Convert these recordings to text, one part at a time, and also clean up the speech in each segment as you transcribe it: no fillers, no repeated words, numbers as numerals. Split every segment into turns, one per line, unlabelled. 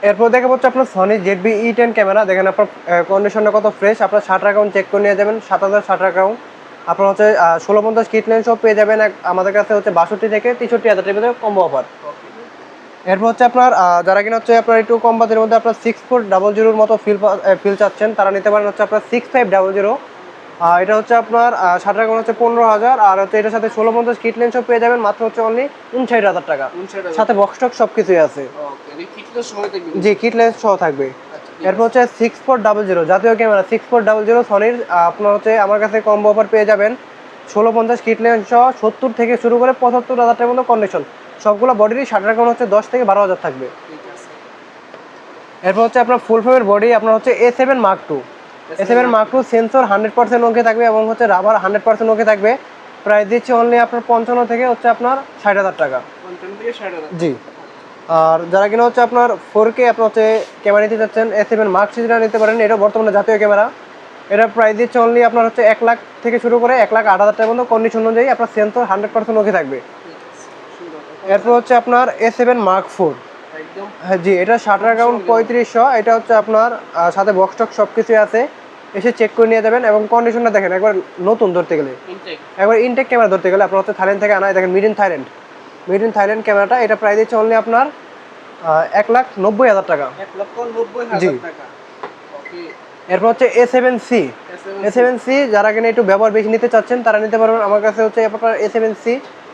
এরপর দেখে হচ্ছে আপনার সনি ZV-E10 ক্যামেরা। দেখেন আপনার কন্ডিশনটা কত ফ্রেশ। আপনার শাটার অ্যাকাউন্ট চেক করে নিয়ে যাবেন, 7000 শাটার অ্যাকাউন্ট। আপনার হচ্ছে 1650 কিট লেন্স সব পেয়ে যাবেন আমাদের কাছে হচ্ছে 62 থেকে 63,000 টাকার মধ্যে কম্বো অফার। এরপর হচ্ছে আপনার যারা কিনা হচ্ছে আপনার একটু কম বাজেটের মধ্যে আপনার 6400 মতো ফিল চাচ্ছেন, তারা নিতে পারেন হচ্ছে আপনার 6500। এটা হচ্ছে আপনার শাটার অ্যাকাউন্ট হচ্ছে 15,000, আর হচ্ছে এটার সাথে 1650 কিট লেন্স সব পেয়ে যাবেন মাত্র হচ্ছে অনলি 59,000 টাকা। সাথে বক্স টক সব কিছুই আছে। জি, কিট লেন্স সহ থাকবে। এরপর হচ্ছে 6400 জাতীয় ক্যামেরা 6400 সনির। আপনার হচ্ছে আমার কাছে কম্বো অফার পেয়ে যাবেন 1650 কিট লেন্স সহ 70 থেকে শুরু করে 75,000 টাকার মতো কন্ডিশন। সবগুলো বডিরই শাটার অ্যাকাউন্ট হচ্ছে 10 থেকে 12,000 থাকবে। এরপর হচ্ছে আপনার ফুল ফ্রেমের বডি আপনার হচ্ছে A7 Mark II। A7 Mark II sensor 100% ওকে থাকবে এবং হচ্ছে রাবার 100% ওকে থাকবে। প্রাইস দিচ্ছি অনলি আপনার 55 থেকে হচ্ছে আপনার 60,000 টাকা। জি। আর যারা কিনা হচ্ছে আপনার 4K আপনার হচ্ছে ক্যামেরা নিতে চাচ্ছেন, A7 Mark সিরিজটা নিতে পারেন। এটা বর্তমানে জাতীয় ক্যামেরা। এটার প্রাইস দিচ্ছে অনলি আপনার হচ্ছে 1 লাখ থেকে শুরু করে 1,08,000 টাকার মতো কন্ডিশন অনুযায়ী আপনার সেন্সর 100% ওকে থাকবে। এরপর হচ্ছে আপনার A7 Mark IV। হ্যাঁ জি, এটা শাটার অ্যাকাউন্ট 3500। এটা হচ্ছে আপনার সাথে বক্স টক সব কিছুই আছে। এসে চেক করে নিয়ে যাবেন এবং কন্ডিশনটা দেখেন একবার নতুন ধরতে গেলে, একবার ইনটেক ক্যামেরা ধরতে গেলে আপনার হচ্ছে থাইল্যান্ড থেকে আনা। দেখেন মেড ইন থাইল্যান্ড ক্যামেরাটা। এটা প্রাইস দিচ্ছে অনলি আপনার 1,90,000 টাকা। জি। এরপর হচ্ছে A7C। যারা কিনা একটু ব্যবহার বেশি নিতে চাচ্ছেন তারা নিতে পারবেন আমার কাছে হচ্ছে আপনার A7C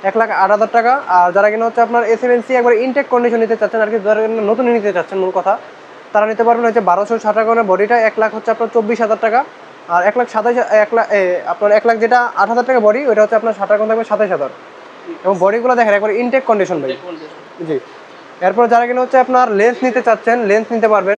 1,08,000 টাকা। আর যারা কিনা হচ্ছে আপনার A7C একবার ইনটেক কন্ডিশন নিতে চাচ্ছেন আর কি, যারা কিনা নতুন নিতে চাচ্ছেন মূল কথা, তারা নিতে পারবেন হচ্ছে 1260 টাকা বডিটা 1 লাখ হচ্ছে আপনার 24,000 টাকা। আর 1,27,000 যেটা 8,000 টাকা বডি, ওইটা হচ্ছে আপনার শাটার থাকবে 27,000। এবং বডিগুলো দেখেন একবার ইনটেক কন্ডিশন ভাই। জি। এরপর যারা কিনা হচ্ছে আপনার লেন্স নিতে চাচ্ছেন লেন্স নিতে পারবেন।